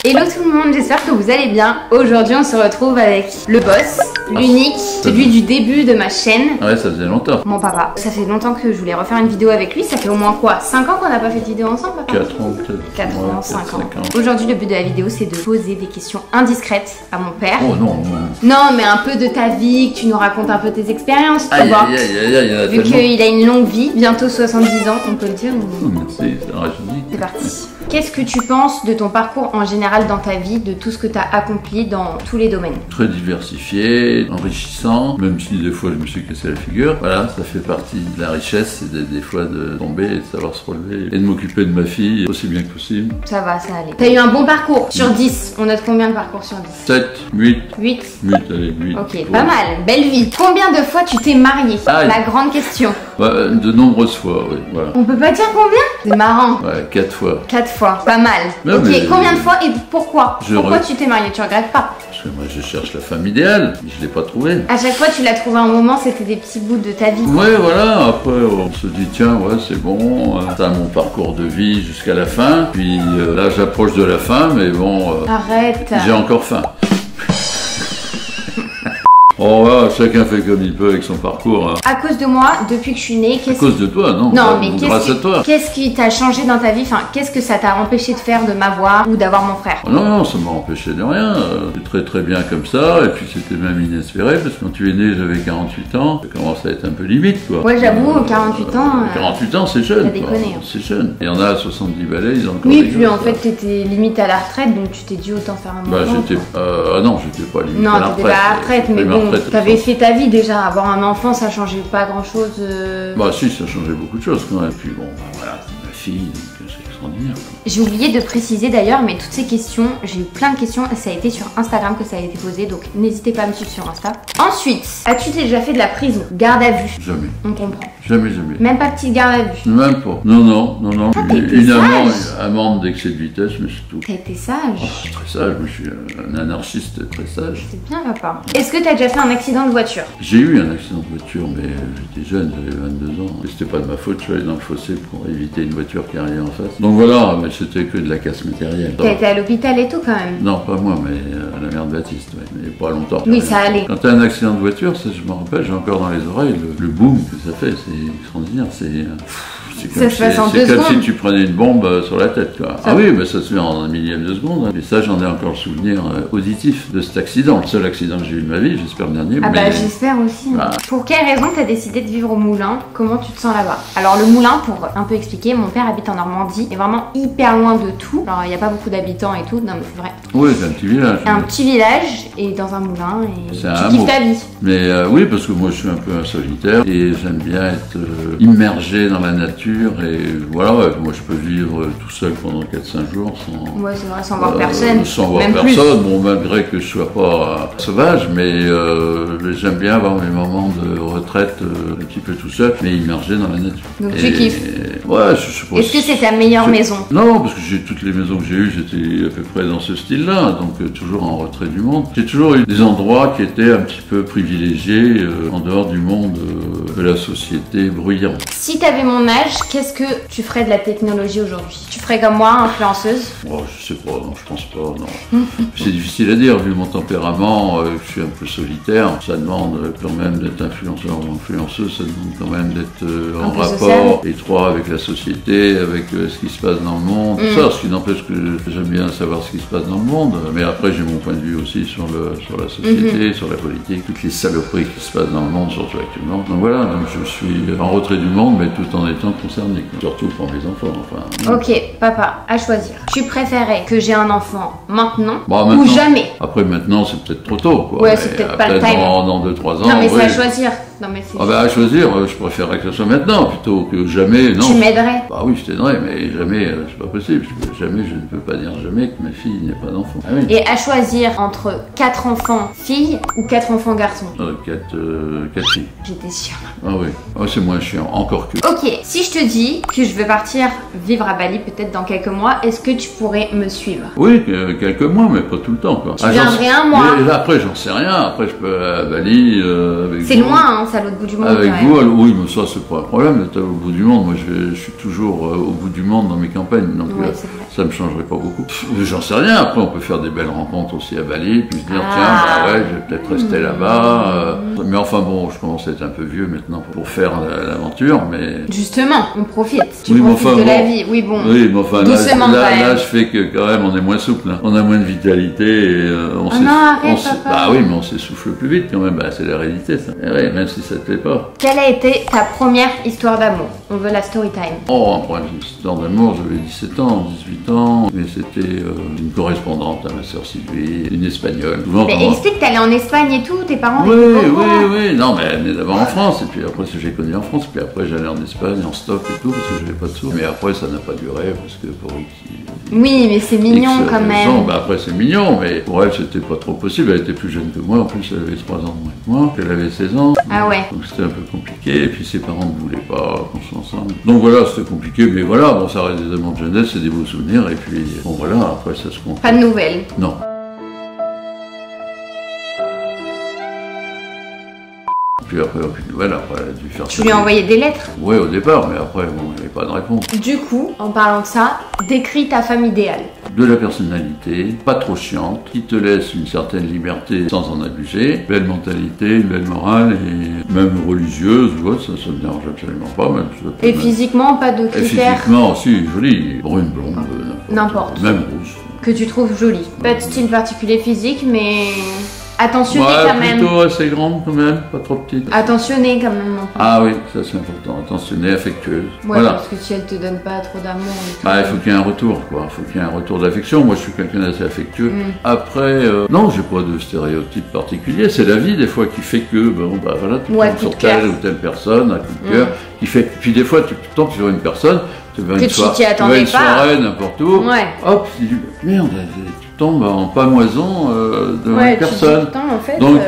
Hello tout le monde, j'espère que vous allez bien. Aujourd'hui on se retrouve avec le boss, l'unique, celui du début de ma chaîne. Ouais, ça faisait longtemps. Mon papa. Ça fait longtemps que je voulais refaire une vidéo avec lui. Ça fait au moins quoi, 5 ans qu'on n'a pas fait de vidéo ensemble, papa? 4 ans peut-être. 4 ans, 5 ans. Aujourd'hui le but de la vidéo c'est de poser des questions indiscrètes à mon père. Oh non, non. Non mais un peu de ta vie, que tu nous racontes un peu tes expériences, tu vois. Vu Vu qu'il a une longue vie, bientôt 70 ans, on peut le dire. Merci, c'est rajeuni. C'est parti. Qu'est-ce que tu penses de ton parcours en général dans ta vie, de tout ce que tu as accompli dans tous les domaines? Très diversifié, enrichissant, même si des fois je me suis cassé la figure. Voilà, ça fait partie de la richesse, c'est des fois de tomber et de savoir se relever et de m'occuper de ma fille aussi bien que possible. Ça va, ça allait. T'as eu un bon parcours sur 10. On note combien de parcours sur 10? 7, 8. 8. 8, allez, 8. Ok, pas mal, belle vie. Combien de fois tu t'es marié? La grande question. Ouais, de nombreuses fois, oui, voilà. On peut pas dire combien? C'est marrant. Ouais, 4 fois. 4 fois, pas mal. Non, ok, mais combien de fois et pourquoi? Pourquoi tu t'es marié? Tu regrettes pas? Parce que moi je cherche la femme idéale, je l'ai pas trouvée. À chaque fois tu l'as trouvé un moment, c'était des petits bouts de ta vie. Ouais, voilà, après on se dit tiens, ouais, c'est bon, t'as mon parcours de vie jusqu'à la fin, puis là j'approche de la fin, mais bon, arrête. J'ai encore faim. Oh ouais, chacun fait comme il peut avec son parcours. Hein. À cause de moi, depuis que je suis née, à cause de toi, non? Non, mais grâce à toi. Qu'est-ce qui t'a changé dans ta vie? Enfin, qu'est-ce que ça t'a empêché de faire, de m'avoir ou d'avoir mon frère? Oh non, non, ça m'a empêché de rien. C'est très très bien comme ça, et puis c'était même inespéré, parce que quand tu es né, j'avais 48 ans, ça commence à être un peu limite, quoi. Ouais, j'avoue, 48 ans... 48 ans, c'est jeune. T'as déconné. C'est jeune. Et il y en a à 70 balais, ils ont encore oui, puis en fait, t'étais limite à la retraite, donc tu t'es dit autant faire un moment. Bah, j'étais... ah non, j'étais pas limite non, à la retraite. Non, t'étais pas à la retraite, mais bon, t'avais fait ta vie déjà. Avoir un enfant, ça changeait pas grand-chose. Bah si, ça changeait beaucoup de choses quand même. Et puis bon, bah, voilà, c'est ma fille, donc c'est extraordinaire. J'ai oublié de préciser d'ailleurs, mais toutes ces questions, j'ai eu plein de questions, ça a été sur Instagram que ça a été posé, donc n'hésitez pas à me suivre sur Insta. Ensuite, as-tu déjà fait de la prison? Garde à vue? Jamais. On comprend. Jamais, jamais. Même pas petite garde à vue? Même pas. Non, non, non, non. Ah, une amende d'excès de vitesse, mais c'est tout. T'as été sage. Oh, très sage, je suis un anarchiste très sage. C'est bien, papa. Est-ce que t'as déjà fait un accident de voiture? J'ai eu un accident de voiture, mais j'étais jeune, j'avais 22 ans. Et c'était pas de ma faute, je suis allé dans le fossé pour éviter une voiture qui arrivait en face. Donc voilà, mais c'était que de la casse matérielle. T'as été à l'hôpital et tout quand même? Non, pas moi, mais la mère de Baptiste, ouais. Mais pas longtemps. Oui, ça allait. Quand t'as un accident de voiture, ça, je me rappelle, j'ai encore dans les oreilles le boom que ça fait, c'est extraordinaire. C'est comme si tu prenais une bombe sur la tête, quoi. Ah oui, mais ça se fait en un millième de seconde. Hein. Et ça, j'en ai encore le souvenir auditif de cet accident. Le seul accident que j'ai eu de ma vie, j'espère le dernier. Ah bah j'espère aussi. Bah. Pour quelle raison t'as décidé de vivre au Moulin? Comment tu te sens là-bas? Alors le Moulin, pour un peu expliquer, mon père habite en Normandie, est vraiment hyper loin de tout. Alors il n'y a pas beaucoup d'habitants et tout, non mais c'est vrai. Oui, c'est un petit village. Un petit village et dans un moulin et tu kiffes ta vie. Mais oui, parce que moi je suis un peu un solitaire et j'aime bien être immergé dans la nature et voilà, ouais, moi je peux vivre tout seul pendant 4-5 jours sans... Ouais, c'est vrai, sans voir personne. Sans voir personne, bon, malgré que je sois pas sauvage, mais j'aime bien avoir mes moments de retraite un petit peu tout seul, mais immergé dans la nature. Donc tu kiffes? Ouais, je sais pas. Est-ce que c'est ta meilleure maison? Non, parce que toutes les maisons que j'ai eues, j'étais à peu près dans ce style-là, donc toujours en retrait du monde. J'ai toujours eu des endroits qui étaient un petit peu privilégiés, en dehors du monde de la société bruyante. Si tu avais mon âge, qu'est-ce que tu ferais de la technologie aujourd'hui? Tu ferais comme moi, influenceuse? Oh, je sais pas, non, je pense pas, non. C'est difficile à dire, vu mon tempérament, je suis un peu solitaire. Ça demande quand même d'être influenceur ou influenceuse, ça demande quand même d'être en rapport étroit avec la société, avec ce qui se passe dans le monde. Ça, ce qui n'empêche que j'aime bien savoir ce qui se passe dans le monde. Mais après, j'ai mon point de vue aussi sur la société, sur la politique, toutes les saloperies qui se passent dans le monde, surtout actuellement. Donc voilà, donc je suis en retrait du monde, mais tout en étant concerné, surtout pour mes enfants. Enfin, ok, papa, à choisir. Tu préférais que j'ai un enfant maintenant, maintenant ou jamais? Après, maintenant, c'est peut-être trop tôt, quoi. Ouais, c'est peut-être pas le time. Dans 2-3 ans. Non, mais c'est à choisir. Non, mais ah bah à choisir, je préférerais que ce soit maintenant plutôt que jamais. Non. Tu m'aiderais? Bah oui, je t'aiderais, mais jamais, c'est pas possible. Jamais, je ne peux pas dire jamais que ma fille n'ait pas d'enfant. Ah oui. Et à choisir entre 4 enfants filles ou 4 enfants garçons? 4 filles. J'étais sûre. Ah oui, c'est moins chiant, encore que. Ok, si je te dis que je veux partir vivre à Bali peut-être dans quelques mois, est-ce que tu pourrais me suivre? Oui, quelques mois, mais pas tout le temps, quoi. Tu viendrais un mois? Mais après, j'en sais rien. Après, je peux aller à Bali avec vous. C'est loin, hein, c'est à l'autre bout du monde. Avec vous, alors, oui, mais ça, c'est pas un problème d'être au bout du monde. Moi, je suis toujours au bout du monde dans mes campagnes. Donc, ouais, ça me changerait pas beaucoup. J'en sais rien, après on peut faire des belles rencontres aussi à Bali, puis se dire tiens, bah ouais, je vais peut-être rester là-bas. Mais enfin bon, je commence à être un peu vieux maintenant pour faire l'aventure, mais... Justement, on profite, tu profites de la vie, oui bon, oui, mais enfin, doucement là, je fais que quand même on est moins souple, hein. On a moins de vitalité et bah oui, mais on s'essouffle plus vite quand même, bah, c'est la réalité ça, et ouais, même si ça te plaît pas. Quelle a été ta première histoire d'amour? On veut la story time. Oh, une première histoire d'amour, j'avais 17 ans, 18 ans, mais c'était une correspondante à ma sœur Sylvie, une Espagnole. Mais explique, t'allais en Espagne et tout, tes parents oui, non, mais elle venait d'abord en France, et puis après j'ai connu en France, puis après j'allais en Espagne, en stock et tout, parce que j'avais pas de sous. Mais après ça n'a pas duré, parce que pour oui, mais c'est mignon quand même. Bah après c'est mignon, mais pour elle c'était pas trop possible, elle était plus jeune que moi, en plus elle avait 3 ans de moins que moi, elle avait 16 ans. Ah ouais. Donc c'était un peu compliqué, et puis ses parents ne voulaient pas qu'on soit ensemble. Donc voilà, c'était compliqué, mais voilà, bon ça reste des amants de jeunesse, c'est des beaux souvenirs, et puis bon voilà, après ça se compte. Pas de nouvelles? Non. Puis après, aucune nouvelle, après elle a dû faire... Tu lui as envoyé des lettres? Oui, au départ, mais après, bon, il n'y avait pas de réponse. Du coup, en parlant de ça, décris ta femme idéale. De la personnalité, pas trop chiante, qui te laisse une certaine liberté sans en abuser, belle mentalité, une belle morale, et même religieuse, ou autre, ça ne me dérange absolument pas. Même, et physiquement, pas de critères? Et physiquement, aussi, jolie, brune, blonde, n'importe. Même rouge. Que tu trouves jolie. Pas de style particulier physique, mais... Attentionnée quand même. Plutôt assez grande quand même, pas trop petite. Attentionnée quand même. Ah oui, ça c'est important. Attentionnée, affectueuse. Ouais, voilà. Parce que si elle te donne pas trop d'amour... Bah, il faut qu'il y ait un retour, quoi. Il faut qu'il y ait un retour d'affection. Moi, je suis quelqu'un d'assez affectueux. Après, non, j'ai pas de stéréotype particulier. C'est la vie, des fois, qui fait que, bon, bah voilà, tu tombes sur telle ou telle personne, un coup de cœur, qui fait... Puis des fois, tu tombes sur une personne, tu vas une soirée, n'importe où, hop, tu dis, merde, tu tombes en pamoison de la personne. En fait, donc,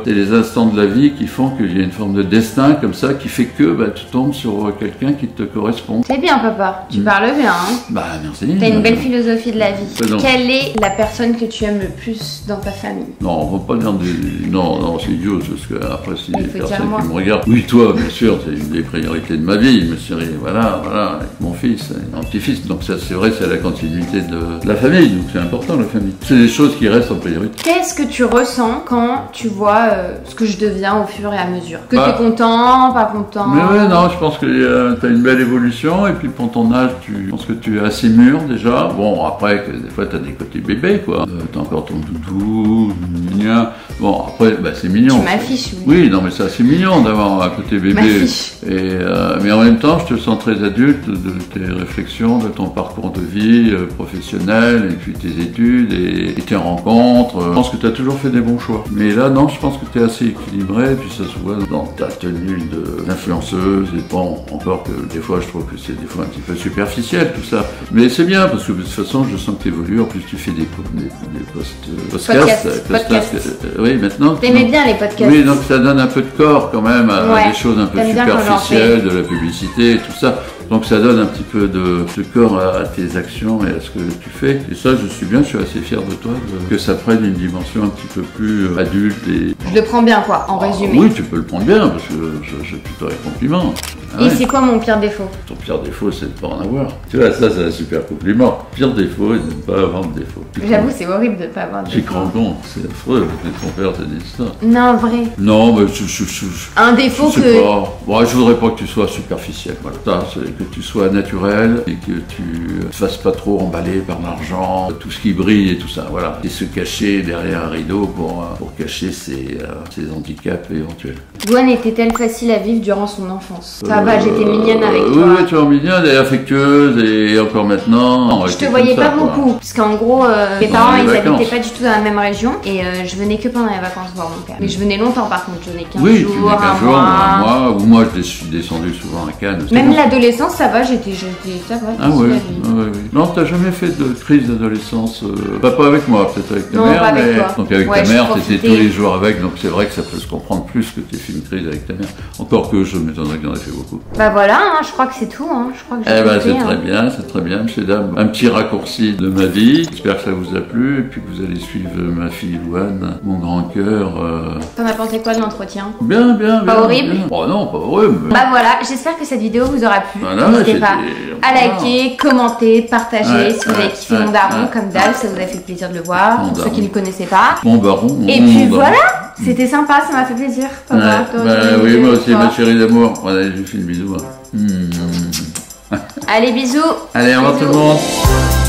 c'est les instants de la vie qui font qu'il y a une forme de destin comme ça, qui fait que bah, tu tombes sur quelqu'un qui te correspond. C'est bien, papa. Tu parles bien. Hein. Bah, merci. T'as une belle philosophie de la vie. Quelle est la personne que tu aimes le plus dans ta famille? Non, on va pas dire des... Non, c'est idiot, parce que après, si les personnes qui me regardent... Oui, toi, bien sûr, c'est une des priorités de ma vie, monsieur. Voilà, avec mon fils, mon petit-fils. Donc ça, c'est vrai, c'est la continuité de la famille, donc c'est important. C'est des choses qui restent en priorité. Qu'est-ce que tu ressens quand tu vois ce que je deviens au fur et à mesure? Que tu es content, pas content? Mais ouais, non, je pense que tu as une belle évolution, et puis pour ton âge, je pense que tu es assez mûr déjà. Bon, après, des fois, tu as des côtés bébés, quoi. Tu as encore ton doudou, mignon. Bon, après, bah, c'est mignon. Tu m'affiches, oui. Oui, non, mais c'est assez mignon d'avoir un côté bébé. Mais en même temps, je te sens très adulte de tes réflexions, de ton parcours de vie professionnel, et puis tes études. Et tes rencontres. Je pense que tu as toujours fait des bons choix. Mais là, non, je pense que tu es assez équilibré, et puis ça se voit dans ta tenue d'influenceuse. Et bon, encore que des fois, je trouve que c'est des fois un petit peu superficiel tout ça. Mais c'est bien, parce que de toute façon, je sens que tu évolues. En plus, tu fais des podcasts. Oui, maintenant. T'aimais bien les podcasts. Oui, donc ça donne un peu de corps quand même à des choses un peu superficielles, de la publicité et tout ça. Donc ça donne un petit peu de corps à tes actions et à ce que tu fais. Et ça, je suis assez fier de toi, que ça prenne une dimension un petit peu plus adulte. Je le prends bien, quoi, en résumé. Oui, tu peux le prendre bien, parce que je te dois compliment. Et c'est quoi mon pire défaut? Ton pire défaut, c'est de ne pas en avoir. Tu vois, ça, c'est un super compliment. Pire défaut, c'est de ne pas avoir de défaut. J'avoue, c'est horrible de ne pas avoir de défaut. J'y crois compte, c'est affreux, que ton père te dise ça. Non, vrai. Non, mais un défaut je sais pas. Bon, je voudrais pas que tu sois superficiel. Voilà. Ça, c'est que tu sois naturel et que tu ne te fasses pas trop emballer par l'argent, tout ce qui brille et tout ça. Voilà. Et se cacher derrière un rideau pour cacher ses handicaps éventuels. Gwen était-elle facile à vivre durant son enfance? Ça va, j'étais mignonne avec toi. Oui, tu es mignonne et affectueuse, et encore maintenant. Je te voyais pas beaucoup, parce qu'en gros, mes parents, ils habitaient pas du tout dans la même région, et je venais que pendant les vacances voir mon père. Mais je venais longtemps par contre, je venais 15 jours, tu venais 15 jours, un mois, ou moi je suis descendu souvent à Cannes. Même l'adolescence, ça va, ça va. Ah oui. Non, t'as jamais fait de crise d'adolescence, pas avec moi, peut-être avec ta mère, pas avec toi. Donc avec ta mère, t'étais tous les jours avec, donc c'est vrai que ça peut se comprendre plus que t'aies fait une crise avec ta mère. Encore que je m'étonnerais qu'il en ait fait beaucoup. beaucoup. Bah voilà, hein, je crois que c'est tout. Hein. Je crois que Eh ben, c'est très bien, monsieur, dame. Un petit raccourci de ma vie. J'espère que ça vous a plu et puis que vous allez suivre ma fille Louane, mon grand cœur. T'en as pensé quoi de l'entretien? Bien. Pas horrible? Bien. Oh non, pas horrible. Bah voilà, j'espère que cette vidéo vous aura plu. Voilà, n'hésitez pas à liker, commenter, partager si vous avez kiffé mon daron, comme d'hab, ça vous a fait plaisir de le voir, pour ceux qui ne le connaissaient pas. Mon baron. Et puis voilà, c'était sympa, ça m'a fait plaisir. Papa, oui, moi aussi, ma chérie d'amour. Voilà, je vous fais le bisou. Allez, bisous. Allez, au revoir tout le monde.